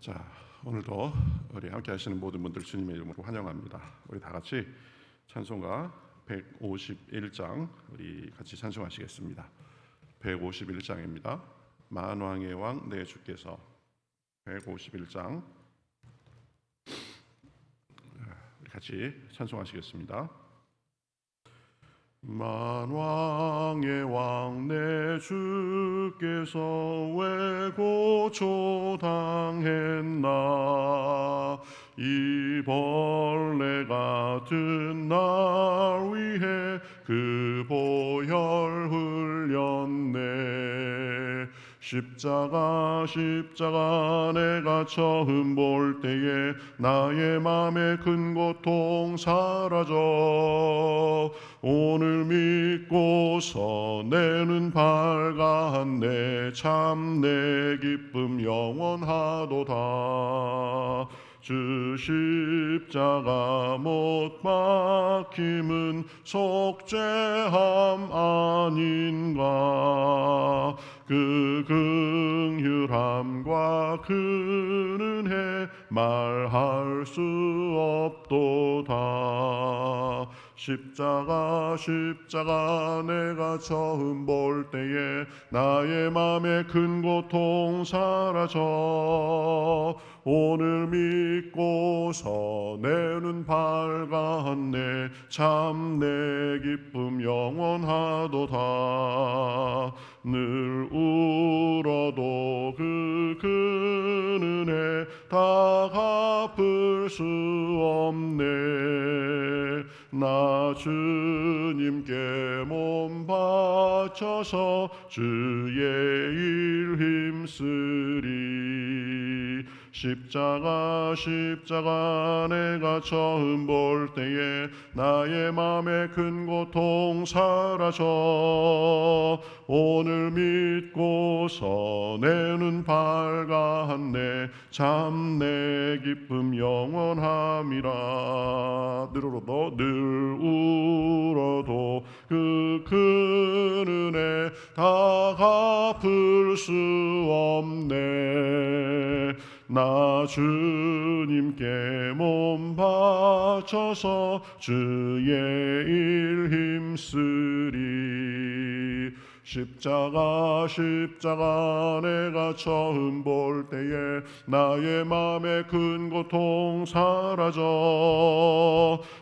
자, 오늘도 우리 함께 하시는 모든 분들 주님의 이름으로 환영합니다. 우리 다 같이 찬송가 151장 우리 같이 찬송하시겠습니다. 151장입니다. 만왕의 왕 내 주께서. 151장 우리 같이 찬송하시겠습니다. 만왕의 왕 내 주께서 왜 고초당했나. 이 벌레 같은 날 위해 그 보혈 흘렸네. 십자가 내가 처음 볼 때에 나의 맘에 큰 고통 사라져 오늘 믿고서 내는 밝았네. 참 내 기쁨 영원하도다. 주 십자가 못 박힘은 속죄함 아닌가. 그 긍휼함과 그 은혜 말할 수 없도다. 십자가 내가 처음 볼 때에 나의 맘에 큰 고통 사라져 오늘 믿고서 내 눈 밝았네. 참 내 기쁨 영원하도다. 늘 울어도 그 은혜 다 갚을 수 없네. 나 주님께 몸 바쳐서 주의 일 힘쓰리. 십자가 내가 처음 볼 때에 나의 맘에 큰 고통 사라져 오늘 믿고서 내 눈 밝았네. 참 내 기쁨 영원함이라. 늘 울어도 그 큰 은혜 다 갚을 수 없네. 나 주님께 몸 바쳐서 주의 일 힘쓰리. 십자가 내가 처음 볼 때에 나의 맘에 큰 고통 사라져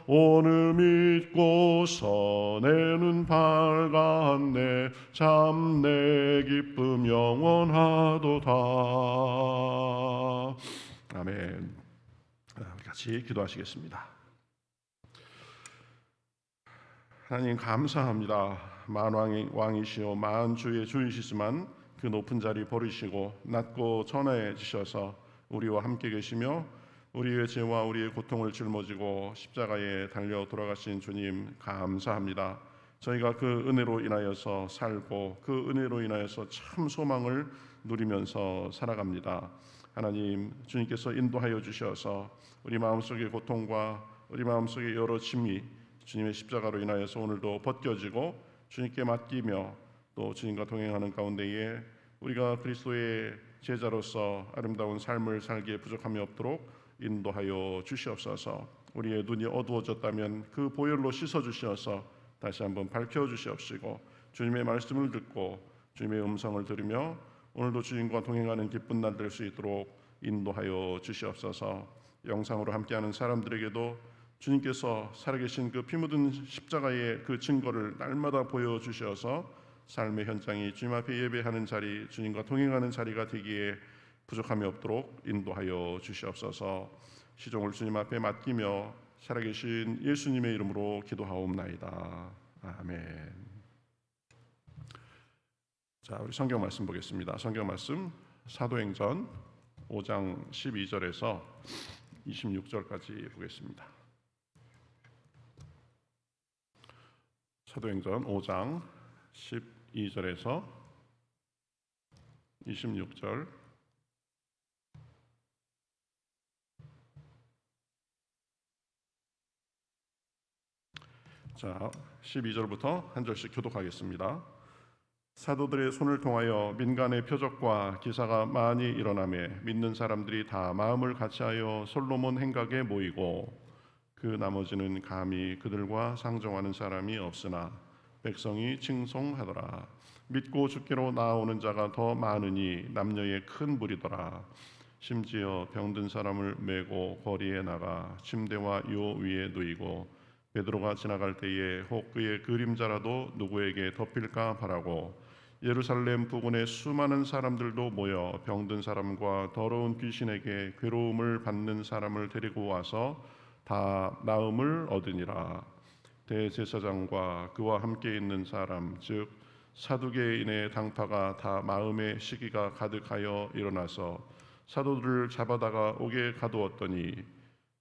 오늘 믿고서 내 눈 밝았네. 참 내 기쁨 영원하도다. 아멘. 우리 같이 기도하시겠습니다. 하나님 감사합니다. 만왕의 왕이시오 만주의 주이시지만 그 높은 자리 버리시고 낮고 전하여지셔서 우리와 함께 계시며 우리의 죄와 우리의 고통을 짊어지고 십자가에 달려 돌아가신 주님 감사합니다. 저희가 그 은혜로 인하여서 살고 그 은혜로 인하여서 참 소망을 누리면서 살아갑니다. 하나님 주님께서 인도하여 주셔서 우리 마음속의 고통과 우리 마음속의 여러 짐이 주님의 십자가로 인하여서 오늘도 벗겨지고 주님께 맡기며 또 주님과 동행하는 가운데에 우리가 그리스도의 제자로서 아름다운 삶을 살기에 부족함이 없도록 인도하여 주시옵소서. 우리의 눈이 어두워졌다면 그 보혈로 씻어 주시어서 다시 한번 밝혀 주시옵시고 주님의 말씀을 듣고 주님의 음성을 들으며 오늘도 주님과 동행하는 기쁜 날 될 수 있도록 인도하여 주시옵소서. 영상으로 함께하는 사람들에게도 주님께서 살아계신 그 피 묻은 십자가의 그 증거를 날마다 보여주셔서 삶의 현장이 주님 앞에 예배하는 자리, 주님과 동행하는 자리가 되기에 부족함이 없도록 인도하여 주시옵소서. 시종을 주님 앞에 맡기며 살아계신 예수님의 이름으로 기도하옵나이다. 아멘. 자, 우리 성경 말씀 보겠습니다. 성경 말씀 사도행전 5장 12절에서 26절까지 보겠습니다. 사도행전 5장 12절에서 26절. 자, 12절부터 한 절씩 교독하겠습니다. 사도들의 손을 통하여 민간의 표적과 기사가 많이 일어나매 믿는 사람들이 다 마음을 같이하여 솔로몬 행각에 모이고 그 나머지는 감히 그들과 상종하는 사람이 없으나 백성이 칭송하더라. 믿고 주께로 나아오는 자가 더 많으니 남녀의 큰 무리더라. 심지어 병든 사람을 메고 거리에 나가 침대와 요 위에 누이고 베드로가 지나갈 때에 혹 그의 그림자라도 누구에게 덮일까 바라고 예루살렘 부근에 수많은 사람들도 모여 병든 사람과 더러운 귀신에게 괴로움을 받는 사람을 데리고 와서 다 나음을 얻으니라. 대제사장과 그와 함께 있는 사람 즉 사두개인의 당파가 다 마음의 시기가 가득하여 일어나서 사도들을 잡아다가 옥에 가두었더니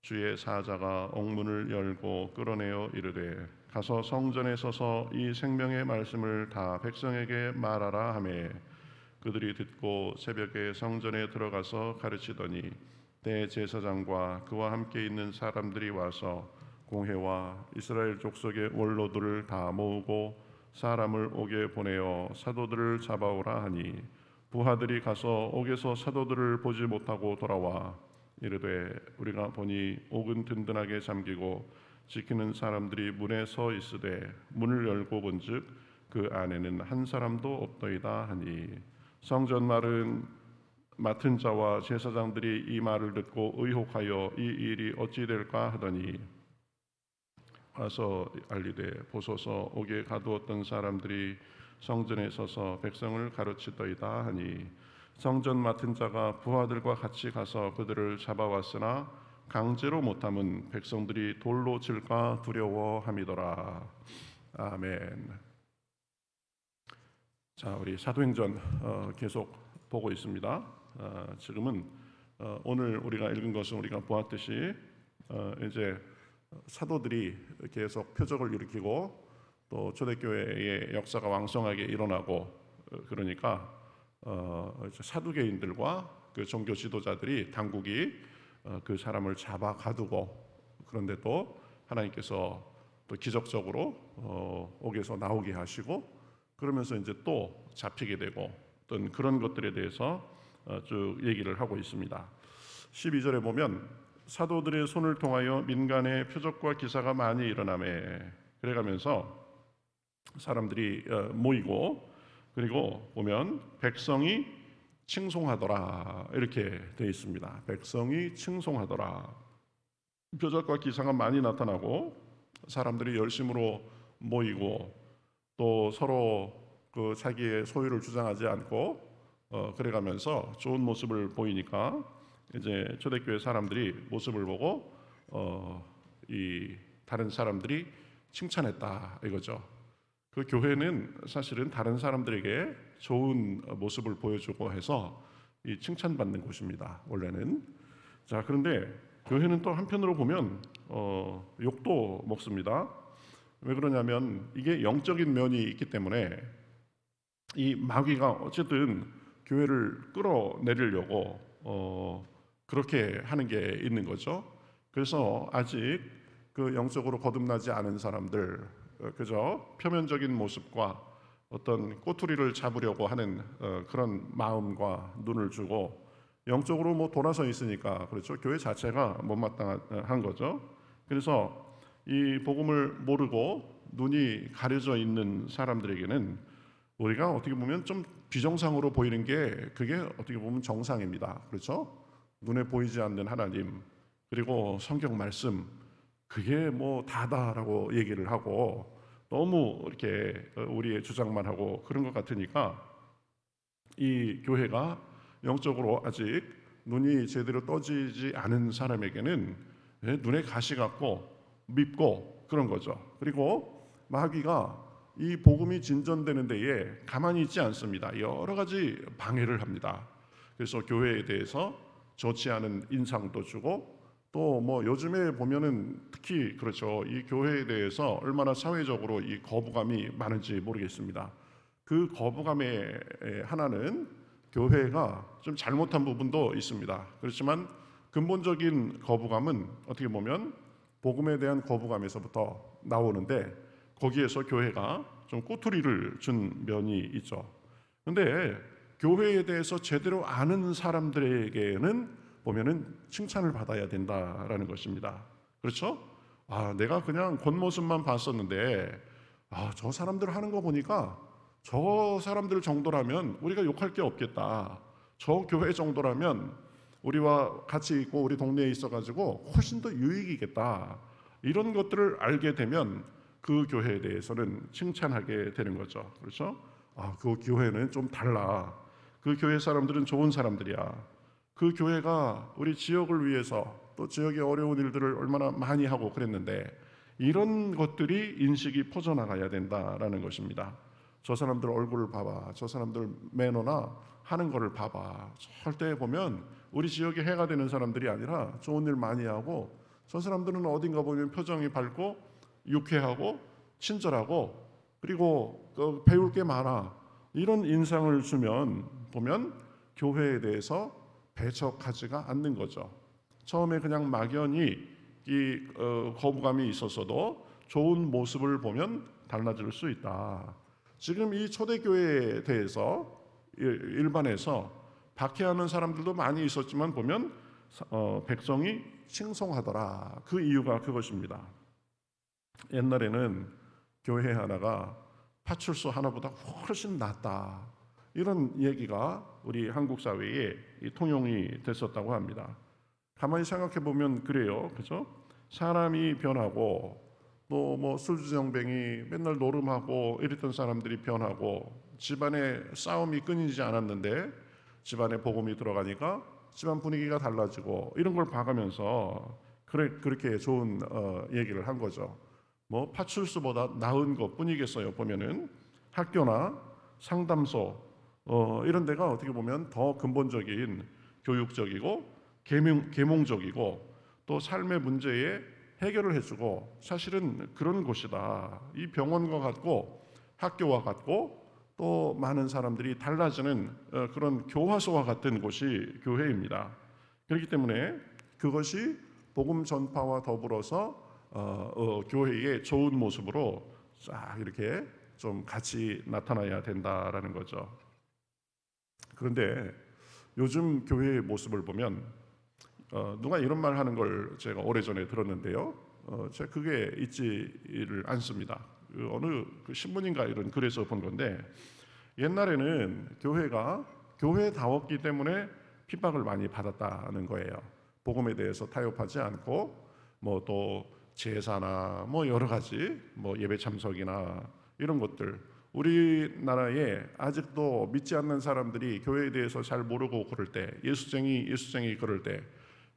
주의 사자가 옥문을 열고 끌어내어 이르되 가서 성전에 서서 이 생명의 말씀을 다 백성에게 말하라 하매 그들이 듣고 새벽에 성전에 들어가서 가르치더니 대제사장과 그와 함께 있는 사람들이 와서 공회와 이스라엘 족속의 원로들을 다 모으고 사람을 옥에 보내어 사도들을 잡아오라 하니 부하들이 가서 옥에서 사도들을 보지 못하고 돌아와 이르되 우리가 보니 옥은 든든하게 잠기고 지키는 사람들이 문에 서 있으되 문을 열고 본즉 그 안에는 한 사람도 없더이다 하니 성전 말은 맡은 자와 제사장들이 이 말을 듣고 의혹하여 이 일이 어찌 될까 하더니 와서 알리되 보소서 옥에 가두었던 사람들이 성전에 서서 백성을 가르치더이다 하니 성전 맡은 자가 부하들과 같이 가서 그들을 잡아왔으나 강제로 못함은 백성들이 돌로 칠까 두려워함이더라. 아멘. 자, 우리 사도행전 계속 보고 있습니다. 지금은 오늘 우리가 읽은 것은 우리가 보았듯이 이제 사도들이 계속 표적을 일으키고 또 초대교회의 역사가 왕성하게 일어나고 그러니까 사두개인들과 그 종교 지도자들이 당국이 그 사람을 잡아 가두고 그런데 또 하나님께서 또 기적적으로 옥에서 나오게 하시고 그러면서 이제 또 잡히게 되고 어떤 그런 것들에 대해서 쭉 얘기를 하고 있습니다. 12절에 보면 사도들의 손을 통하여 민간의 표적과 기사가 많이 일어나매 그래가면서 사람들이 모이고 그리고 보면 백성이 칭송하더라 이렇게 되어 있습니다. 백성이 칭송하더라. 표적과 기사가 많이 나타나고 사람들이 열심으로 모이고 또 서로 그 자기의 소유를 주장하지 않고 그래가면서 좋은 모습을 보이니까 이제 초대교회 사람들이 모습을 보고 이 다른 사람들이 칭찬했다 이거죠. 그 교회는 사실은 다른 사람들에게 좋은 모습을 보여주고 해서 이 칭찬받는 곳입니다. 원래는. 자, 그런데 교회는 또 한편으로 보면 욕도 먹습니다. 왜 그러냐면 이게 영적인 면이 있기 때문에 이 마귀가 어쨌든 교회를 끌어내리려고 그렇게 하는 게 있는 거죠. 그래서 아직 그 영적으로 거듭나지 않은 사람들 그저 표면적인 모습과 어떤 꼬투리를 잡으려고 하는 그런 마음과 눈을 주고 영적으로 뭐 돌아서 있으니까 그렇죠. 교회 자체가 못마땅한 거죠. 그래서 이 복음을 모르고 눈이 가려져 있는 사람들에게는 우리가 어떻게 보면 좀 비정상으로 보이는 게 그게 어떻게 보면 정상입니다. 그렇죠? 눈에 보이지 않는 하나님 그리고 성경 말씀 그게 뭐 다다라고 얘기를 하고 너무 이렇게 우리의 주장만 하고 그런 것 같으니까 이 교회가 영적으로 아직 눈이 제대로 떠지지 않은 사람에게는 눈에 가시 같고 밉고 그런 거죠. 그리고 마귀가 이 복음이 진전되는 데에 가만히 있지 않습니다. 여러 가지 방해를 합니다. 그래서 교회에 대해서 좋지 않은 인상도 주고 또 뭐 요즘에 보면은 특히 그렇죠. 이 교회에 대해서 얼마나 사회적으로 이 거부감이 많은지 모르겠습니다. 그 거부감의 하나는 교회가 좀 잘못한 부분도 있습니다. 그렇지만 근본적인 거부감은 어떻게 보면 복음에 대한 거부감에서부터 나오는데 거기에서 교회가 좀 꼬투리를 준 면이 있죠. 근데 교회에 대해서 제대로 아는 사람들에게는 보면은 칭찬을 받아야 된다라는 것입니다. 그렇죠? 내가 그냥 겉모습만 봤었는데 저 사람들 하는 거 보니까 저 사람들 정도라면 우리가 욕할 게 없겠다. 저 교회 정도라면 우리와 같이 있고 우리 동네에 있어가지고 훨씬 더 유익이겠다. 이런 것들을 알게 되면 그 교회에 대해서는 칭찬하게 되는 거죠. 그렇죠? 그 교회는 좀 달라. 그 교회 사람들은 좋은 사람들이야. 그 교회가 우리 지역을 위해서 또 지역의 어려운 일들을 얼마나 많이 하고 그랬는데 이런 것들이 인식이 퍼져나가야 된다라는 것입니다. 저 사람들 얼굴을 봐봐. 저 사람들 매너나 하는 거를 봐봐. 절대 보면 우리 지역에 해가 되는 사람들이 아니라 좋은 일 많이 하고 저 사람들은 어딘가 보면 표정이 밝고 유쾌하고 친절하고 그리고 배울 게 많아. 이런 인상을 주면 보면 교회에 대해서 배척하지가 않는 거죠. 처음에 그냥 막연히 거부감이 있었어도 좋은 모습을 보면 달라질 수 있다. 지금 이 초대교회에 대해서 일반에서 박해하는 사람들도 많이 있었지만 보면 백성이 칭송하더라. 그 이유가 그것입니다. 옛날에는 교회 하나가 파출소 하나보다 훨씬 낫다. 이런 얘기가 우리 한국 사회에 통용이 됐었다고 합니다. 가만히 생각해 보면 그래요. 그죠? 사람이 변하고 또 뭐 술주정뱅이 맨날 노름하고 이랬던 사람들이 변하고 집안에 싸움이 끊이지 않았는데 집안에 복음이 들어가니까 집안 분위기가 달라지고 이런 걸 봐가면서 그렇게 좋은 얘기를 한 거죠. 뭐 파출소보다 나은 것 뿐이겠어요. 보면은 학교나 상담소 이런 데가 어떻게 보면 더 근본적인 교육적이고 계몽적이고 또 삶의 문제에 해결을 해주고 사실은 그런 곳이다. 이 병원과 같고 학교와 같고 또 많은 사람들이 달라지는 그런 교화소와 같은 곳이 교회입니다. 그렇기 때문에 그것이 복음 전파와 더불어서 교회의 좋은 모습으로 쫙 이렇게 좀 같이 나타나야 된다라는 거죠. 그런데 요즘 교회의 모습을 보면 누가 이런 말 하는 걸 제가 오래전에 들었는데요. 제가 그게 있지를 않습니다. 어느 신문인가 이런 글에서 본 건데 옛날에는 교회가 교회다웠기 때문에 핍박을 많이 받았다는 거예요. 복음에 대해서 타협하지 않고 뭐 또 제사나 뭐 여러 가지 뭐 예배 참석이나 이런 것들 우리나라에 아직도 믿지 않는 사람들이 교회에 대해서 잘 모르고 그럴 때 예수쟁이 그럴 때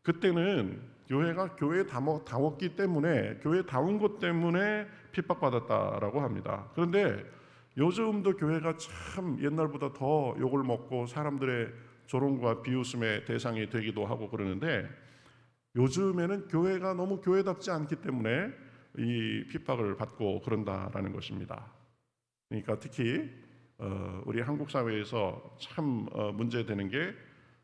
그때는 교회가 교회다웠기 때문에 교회다운 것 때문에 핍박받았다라고 합니다. 그런데 요즘도 교회가 참 옛날보다 더 욕을 먹고 사람들의 조롱과 비웃음의 대상이 되기도 하고 그러는데 요즘에는 교회가 너무 교회답지 않기 때문에 이 핍박을 받고 그런다라는 것입니다. 그러니까 특히 우리 한국 사회에서 참 문제되는 게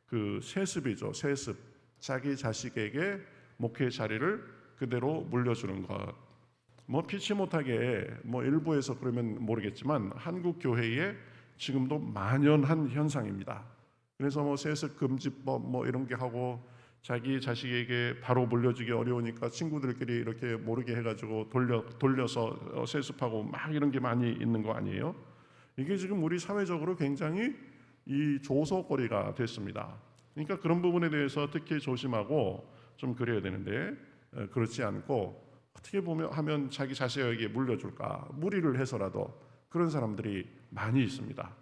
그 세습이죠. 세습. 자기 자식에게 목회 자리를 그대로 물려주는 것. 뭐 피치 못하게 뭐 일부에서 그러면 모르겠지만 한국 교회에 지금도 만연한 현상입니다. 그래서 뭐 세습 금지법 뭐 이런 게 하고 자기 자식에게 바로 물려주기 어려우니까 친구들끼리 이렇게 모르게 해가지고 돌려서 세습하고 막 이런 게 많이 있는 거 아니에요? 이게 지금 우리 사회적으로 굉장히 이 조소거리가 됐습니다. 그러니까 그런 부분에 대해서 특히 조심하고 좀 그래야 되는데 그렇지 않고 어떻게 하면 자기 자식에게 물려줄까 무리를 해서라도 그런 사람들이 많이 있습니다.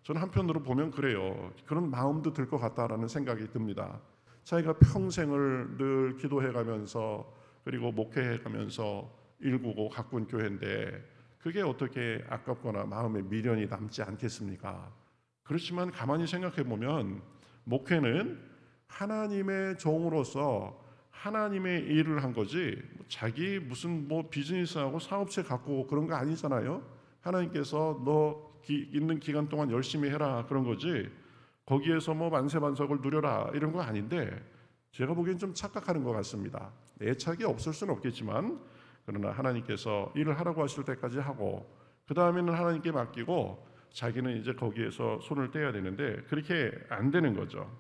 저는 한편으로 보면 그래요. 그런 마음도 들 것 같다라는 생각이 듭니다. 자기가 평생을 늘 기도해가면서 그리고 목회해가면서 일구고 가꾼 교회인데 그게 어떻게 아깝거나 마음에 미련이 남지 않겠습니까? 그렇지만 가만히 생각해 보면 목회는 하나님의 종으로서 하나님의 일을 한 거지 자기 무슨 뭐 비즈니스하고 사업체 갖고 그런 거 아니잖아요. 하나님께서 너 있는 기간 동안 열심히 해라 그런 거지 거기에서 뭐 만세반석을 누려라 이런 거 아닌데 제가 보기엔 좀 착각하는 것 같습니다. 애착이 없을 수는 없겠지만 그러나 하나님께서 일을 하라고 하실 때까지 하고 그 다음에는 하나님께 맡기고 자기는 이제 거기에서 손을 떼야 되는데 그렇게 안 되는 거죠.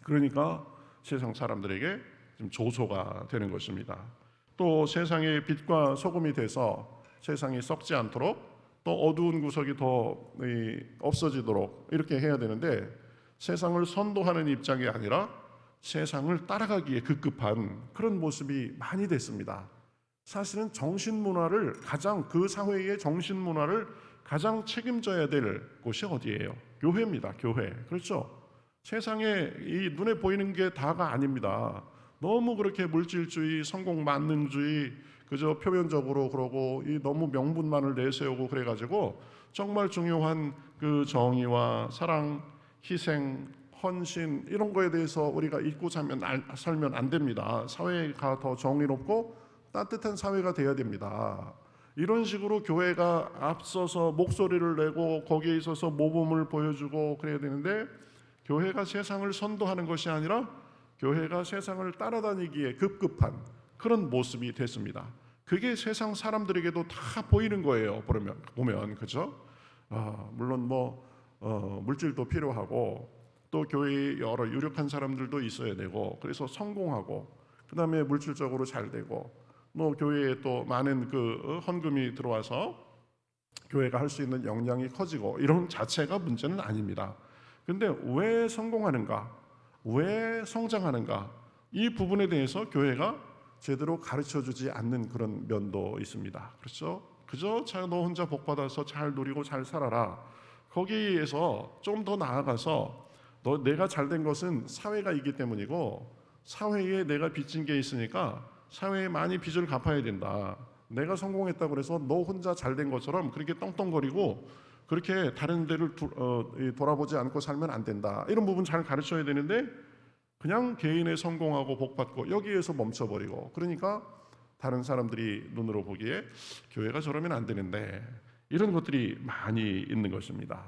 그러니까 세상 사람들에게 좀 조소가 되는 것입니다. 또 세상의 빛과 소금이 돼서 세상이 썩지 않도록 또 어두운 구석이 더 없어지도록 이렇게 해야 되는데 세상을 선도하는 입장이 아니라 세상을 따라가기에 급급한 그런 모습이 많이 됐습니다. 사실은 정신문화를 그 사회의 정신문화를 가장 책임져야 될 곳이 어디예요? 교회입니다. 교회. 그렇죠? 세상에 이 눈에 보이는 게 다가 아닙니다. 너무 그렇게 물질주의, 성공 만능주의, 그저 표면적으로 그러고 이 너무 명분만을 내세우고 그래가지고 정말 중요한 그 정의와 사랑, 희생, 헌신 이런 거에 대해서 우리가 잊고 살면 안 됩니다. 사회가 더 정의롭고 따뜻한 사회가 돼야 됩니다. 이런 식으로 교회가 앞서서 목소리를 내고 거기에 있어서 모범을 보여주고 그래야 되는데 교회가 세상을 선도하는 것이 아니라 교회가 세상을 따라다니기에 급급한 그런 모습이 됐습니다. 그게 세상 사람들에게도 다 보이는 거예요. 보면 그죠? 물론 물질도 필요하고 또 교회에 여러 유력한 사람들도 있어야 되고 그래서 성공하고 그 다음에 물질적으로 잘 되고 교회에 또 많은 그 헌금이 들어와서 교회가 할 수 있는 역량이 커지고 이런 자체가 문제는 아닙니다. 근데 왜 성공하는가? 왜 성장하는가? 이 부분에 대해서 교회가 제대로 가르쳐주지 않는 그런 면도 있습니다. 그렇죠? 그저 너 혼자 복 받아서 잘 누리고 잘 살아라. 거기에서 좀 더 나아가서 내가 잘된 것은 사회가 있기 때문이고 사회에 내가 빚진 게 있으니까 사회에 많이 빚을 갚아야 된다. 내가 성공했다고 해서 너 혼자 잘된 것처럼 그렇게 떵떵거리고 그렇게 다른 데를 돌아보지 않고 살면 안 된다. 이런 부분 잘 가르쳐야 되는데 그냥 개인의 성공하고 복받고 여기에서 멈춰버리고 그러니까 다른 사람들이 눈으로 보기에 교회가 저러면 안 되는데 이런 것들이 많이 있는 것입니다.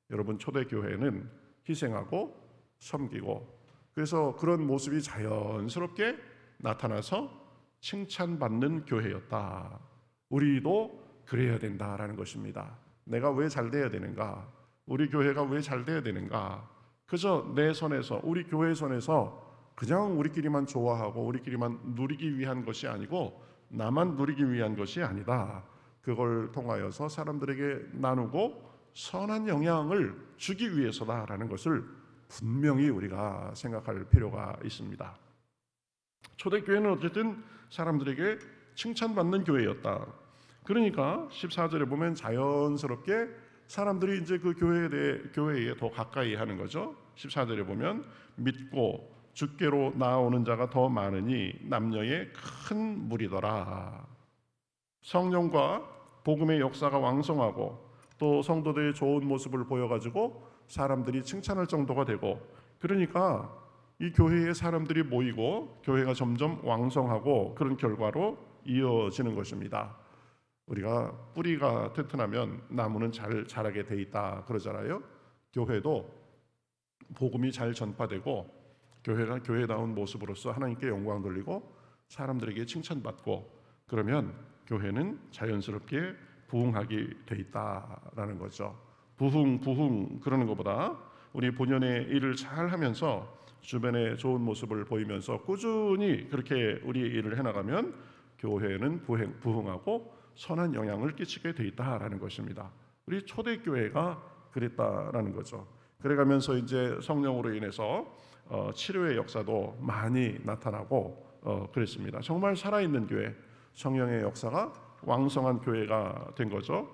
여러분 초대교회는 희생하고 섬기고 그래서 그런 모습이 자연스럽게 나타나서 칭찬받는 교회였다. 우리도 그래야 된다라는 것입니다. 내가 왜 잘 돼야 되는가? 우리 교회가 왜 잘 돼야 되는가? 그저 내 손에서 우리 교회 손에서 그냥 우리끼리만 좋아하고 우리끼리만 누리기 위한 것이 아니고 나만 누리기 위한 것이 아니다. 그걸 통하여서 사람들에게 나누고 선한 영향을 주기 위해서다라는 것을 분명히 우리가 생각할 필요가 있습니다. 초대교회는 어쨌든 사람들에게 칭찬받는 교회였다. 그러니까 14절에 보면 자연스럽게 사람들이 이제 그 교회에 더 가까이 하는 거죠. 14절에 보면 믿고 주께로 나아오는 자가 더 많으니 남녀의 큰 무리더라. 성령과 복음의 역사가 왕성하고 또 성도들의 좋은 모습을 보여가지고 사람들이 칭찬할 정도가 되고 그러니까 이 교회에 사람들이 모이고 교회가 점점 왕성하고 그런 결과로 이어지는 것입니다. 우리가 뿌리가 튼튼하면 나무는 잘 자라게 돼 있다 그러잖아요. 교회도 복음이 잘 전파되고 교회가 교회다운 모습으로서 하나님께 영광 돌리고 사람들에게 칭찬받고 그러면 교회는 자연스럽게 부흥하게 돼 있다라는 거죠. 부흥 그러는 것보다 우리 본연의 일을 잘 하면서 주변에 좋은 모습을 보이면서 꾸준히 그렇게 우리 일을 해나가면 교회는 부흥하고 선한 영향을 끼치게 돼 있다라는 것입니다. 우리 초대교회가 그랬다라는 거죠. 그래가면서 이제 성령으로 인해서 치료의 역사도 많이 나타나고 그랬습니다. 정말 살아있는 교회, 성령의 역사가 왕성한 교회가 된 거죠.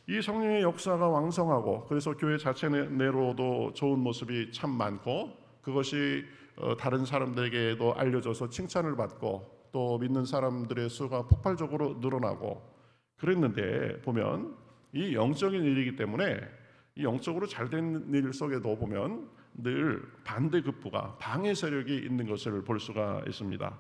이 성령의 역사가 왕성하고 그래서 교회 자체 내로도 좋은 모습이 참 많고 그것이 다른 사람들에게도 알려져서 칭찬을 받고 또 믿는 사람들의 수가 폭발적으로 늘어나고 그랬는데 보면 이 영적인 일이기 때문에 이 영적으로 잘된 일 속에도 보면 늘 반대급부가 방해 세력이 있는 것을 볼 수가 있습니다.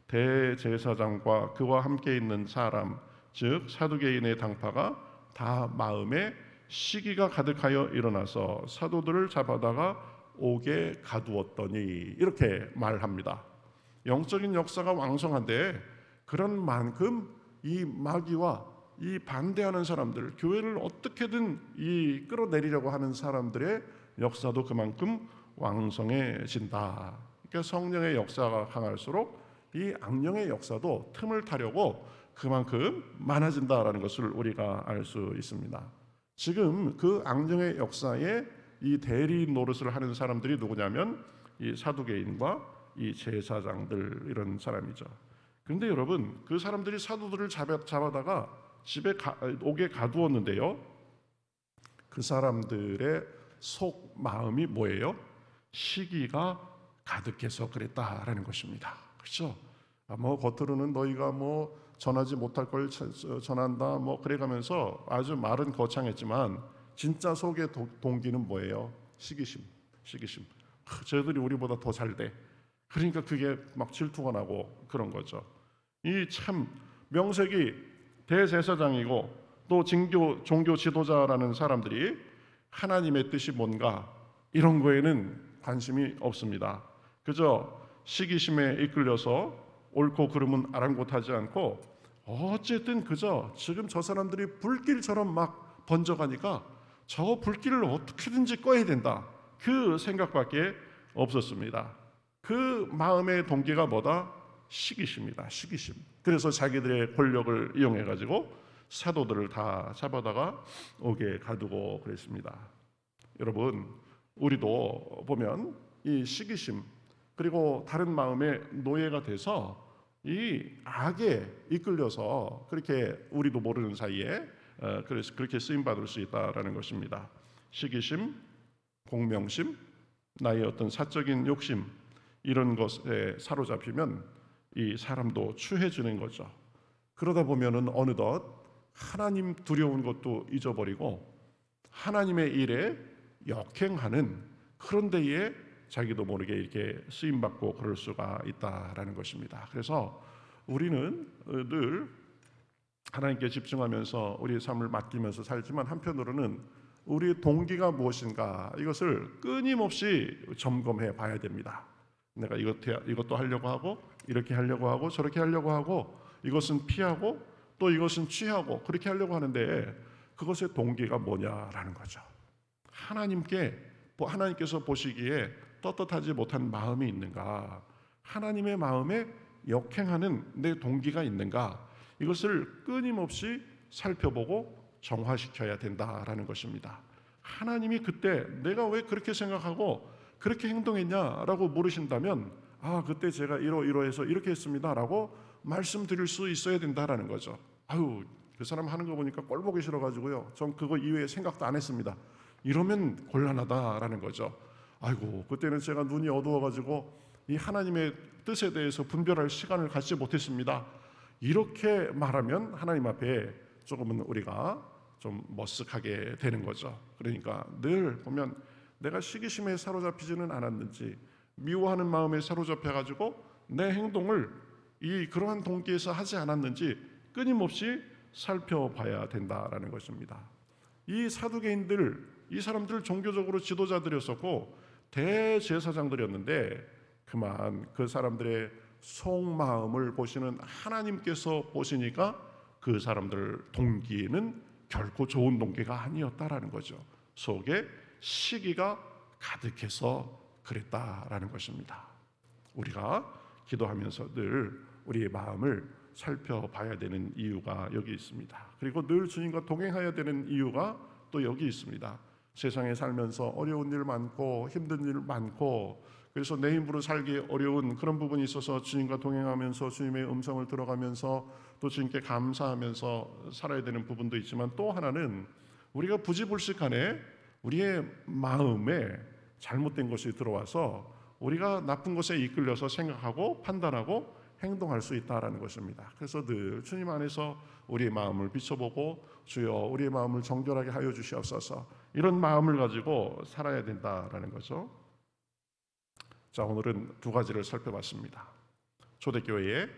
대제사장과 그와 함께 있는 사람 즉 사두개인의 당파가 다 마음에 시기가 가득하여 일어나서 사도들을 잡아다가 옥에 가두었더니 이렇게 말합니다. 영적인 역사가 왕성한데 그런 만큼 이 마귀와 이 반대하는 사람들, 교회를 어떻게든 이 끌어내리려고 하는 사람들의 역사도 그만큼 왕성해진다. 그러니까 성령의 역사가 강할수록 이 악령의 역사도 틈을 타려고 그만큼 많아진다라는 것을 우리가 알 수 있습니다. 지금 그 악령의 역사에 이 대리 노릇을 하는 사람들이 누구냐면 이 사두개인과 이 제사장들, 이런 사람이죠. 그런데 여러분, 그 사람들이 사도들을 잡아다가 집에 옥에 가두었는데요, 그 사람들의 속 마음이 뭐예요? 시기가 가득해서 그랬다라는 것입니다. 그렇죠? 뭐 겉으로는 너희가 뭐 전하지 못할 걸 전한다 뭐 그래가면서 아주 말은 거창했지만 진짜 속의 동기는 뭐예요? 시기심. 저들이 우리보다 더 잘 돼. 그러니까 그게 막 질투가 나고 그런 거죠. 이 참 명색이 대제사장이고 또 종교 지도자라는 사람들이 하나님의 뜻이 뭔가 이런 거에는 관심이 없습니다. 그저 시기심에 이끌려서 옳고 그름은 아랑곳하지 않고 어쨌든 그저 지금 저 사람들이 불길처럼 막 번져가니까 저 불길을 어떻게든지 꺼야 된다, 그 생각밖에 없었습니다. 그 마음의 동기가 뭐다? 시기심이다. 시기심. 그래서 자기들의 권력을 이용해 가지고 사도들을 다 잡아다가 옥에 가두고 그랬습니다. 여러분, 우리도 보면 이 시기심 그리고 다른 마음의 노예가 돼서 이 악에 이끌려서 그렇게 우리도 모르는 사이에 그래서 그렇게 쓰임 받을 수 있다라는 것입니다. 시기심, 공명심, 나의 어떤 사적인 욕심, 이런 것에 사로잡히면 이 사람도 추해지는 거죠. 그러다 보면은 어느덧 하나님 두려운 것도 잊어버리고 하나님의 일에 역행하는 그런 데에 자기도 모르게 이렇게 쓰임 받고 그럴 수가 있다라는 것입니다. 그래서 우리는 늘 하나님께 집중하면서 우리의 삶을 맡기면서 살지만 한편으로는 우리의 동기가 무엇인가, 이것을 끊임없이 점검해 봐야 됩니다. 내가 이것도 하려고 하고 이렇게 하려고 하고 저렇게 하려고 하고 이것은 피하고 또 이것은 취하고 그렇게 하려고 하는데 그것의 동기가 뭐냐라는 거죠. 하나님께서 보시기에 떳떳하지 못한 마음이 있는가, 하나님의 마음에 역행하는 내 동기가 있는가, 이것을 끊임없이 살펴보고 정화시켜야 된다라는 것입니다. 하나님이 그때 내가 왜 그렇게 생각하고 그렇게 행동했냐라고 물으신다면 그때 제가 이러해서 이렇게 했습니다라고 말씀드릴 수 있어야 된다라는 거죠. 그 사람 하는 거 보니까 꼴 보기 싫어가지고요, 전 그거 이외에 생각도 안 했습니다, 이러면 곤란하다라는 거죠. 그때는 제가 눈이 어두워가지고 이 하나님의 뜻에 대해서 분별할 시간을 갖지 못했습니다, 이렇게 말하면 하나님 앞에 조금은 우리가 좀 머쓱하게 되는 거죠. 그러니까 늘 보면 내가 시기심에 사로잡히지는 않았는지, 미워하는 마음에 사로잡혀가지고 내 행동을 그러한 동기에서 하지 않았는지 끊임없이 살펴봐야 된다라는 것입니다. 이 사두개인들, 이 사람들 종교적으로 지도자들이었었고 대제사장들이었는데 그만 그 사람들의 속마음을 보시는 하나님께서 보시니까 그 사람들 동기는 결코 좋은 동기가 아니었다라는 거죠. 속에 시기가 가득해서 그랬다라는 것입니다. 우리가 기도하면서 늘 우리의 마음을 살펴봐야 되는 이유가 여기 있습니다. 그리고 늘 주님과 동행해야 되는 이유가 또 여기 있습니다. 세상에 살면서 어려운 일 많고 힘든 일 많고 그래서 내 힘으로 살기 어려운 그런 부분이 있어서 주님과 동행하면서 주님의 음성을 들어가면서 또 주님께 감사하면서 살아야 되는 부분도 있지만, 또 하나는 우리가 부지불식간에 우리의 마음에 잘못된 것이 들어와서 우리가 나쁜 것에 이끌려서 생각하고 판단하고 행동할 수 있다라는 것입니다. 그래서 늘 주님 안에서 우리의 마음을 비춰보고 주여 우리의 마음을 정결하게 하여 주시옵소서, 이런 마음을 가지고 살아야 된다라는 거죠. 자, 오늘은 두 가지를 살펴봤습니다. 초대교회에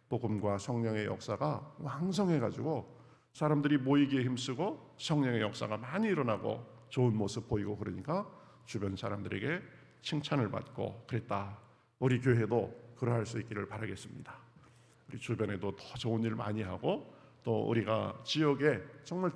복음과 성령의 역사가 왕성해가지고 사람들이 모이기에 힘쓰고 성령의 역사가 많이 일어나고 좋은 모습 보이고 그러니까 주변 사람들에게 칭찬을 받고 그랬다. 우리 교회도 그러할 수 있기를 바라겠습니다. 우리 주변에도 더 좋은 일 많이 하고 또 우리가 지역에 정말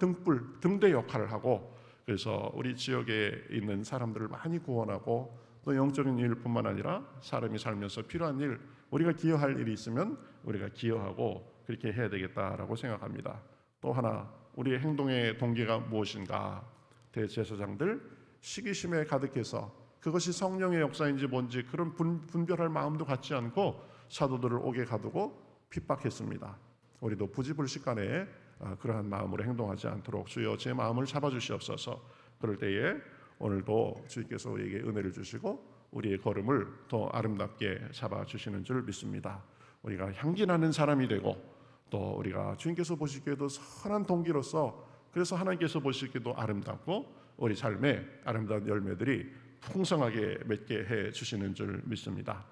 등대 역할을 하고, 그래서 우리 지역에 있는 사람들을 많이 구원하고, 또 영적인 일뿐만 아니라 사람이 살면서 필요한 일, 우리가 기여할 일이 있으면 우리가 기여하고 그렇게 해야 되겠다라고 생각합니다. 또 하나, 우리의 행동의 동기가 무엇인가? 대제사장들 시기심에 가득해서 그것이 성령의 역사인지 뭔지 그런 분별할 마음도 갖지 않고 사도들을 옥에 가두고 핍박했습니다. 우리도 부지불식간에 그러한 마음으로 행동하지 않도록 주여 제 마음을 잡아주시옵소서. 그럴 때에 오늘도 주님께서 우리에게 은혜를 주시고 우리의 걸음을 더 아름답게 잡아주시는 줄 믿습니다. 우리가 향기 나는 사람이 되고, 또 우리가 주님께서 보시기에도 선한 동기로서, 그래서 하나님께서 보시기에도 아름답고 우리 삶에 아름다운 열매들이 풍성하게 맺게 해 주시는 줄 믿습니다.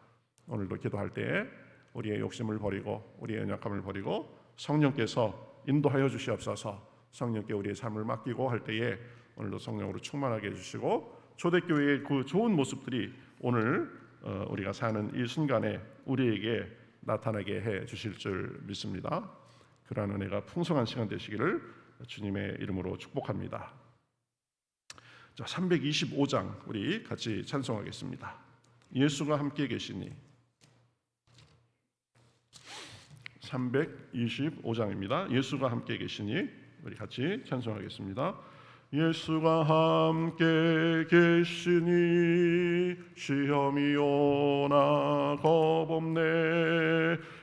오늘도 기도할 때에 우리의 욕심을 버리고 우리의 연약함을 버리고 성령께서 인도하여 주시옵소서. 성령께 우리의 삶을 맡기고 할 때에 오늘도 성령으로 충만하게 해주시고, 초대교회의 그 좋은 모습들이 오늘 우리가 사는 이 순간에 우리에게 나타나게 해 주실 줄 믿습니다. 그러한 은혜가 풍성한 시간 되시기를 주님의 이름으로 축복합니다. 자, 325장 우리 같이 찬송하겠습니다. 예수가 함께 계시니. 325장입니다. 예수가 함께 계시니 우리 같이 찬송하겠습니다. 예수가 함께 계시니 시험이 오나 겁없네.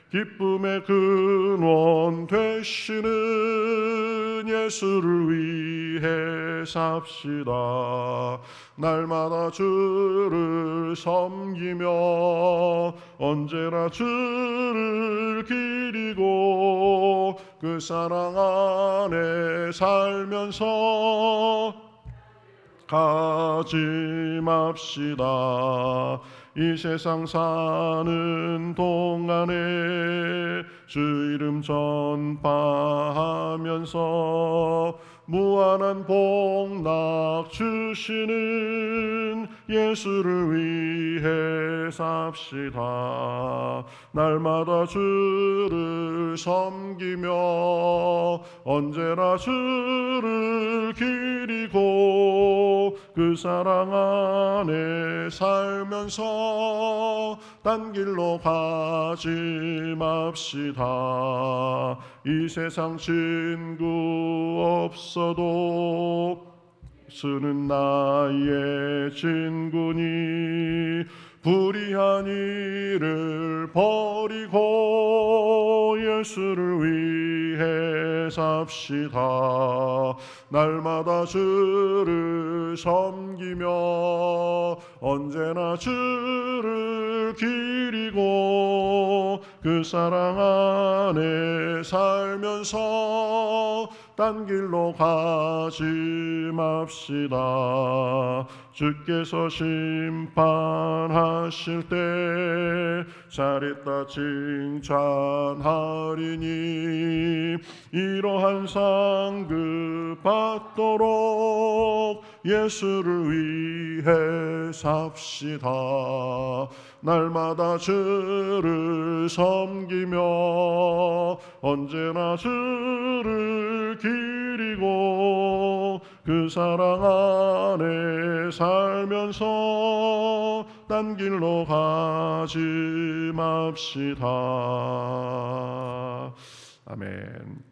기쁨의 근원 되시는 예수를 위해 삽시다. 날마다 주를 섬기며 언제나 주를 기리고 그 사랑 안에 살면서 가지 맙시다. 이 세상 사는 동안에 주 이름 전파하면서 무한한 복락 주시는 예수를 위해 삽시다. 날마다 주를 섬기며 언제나 주를 기리고 그 사랑 안에 살면서 딴 길로 가지 맙시다. 이 세상 친구 없어도 예수는 나의 친구니 불의한 일을 버리고 예수를 위해 삽시다. 날마다 주를 섬기며 언제나 주를 기리고 그 사랑 안에 살면서 딴 길로 가지 맙시다. 주께서 심판하실 때 잘했다 칭찬하리니 이러한 상급 받도록 예수를 위해 삽시다. 날마다 주를 섬기며 언제나 주를 기리고 그 사랑 안에 살면서 딴 길로 가지 맙시다. 아멘.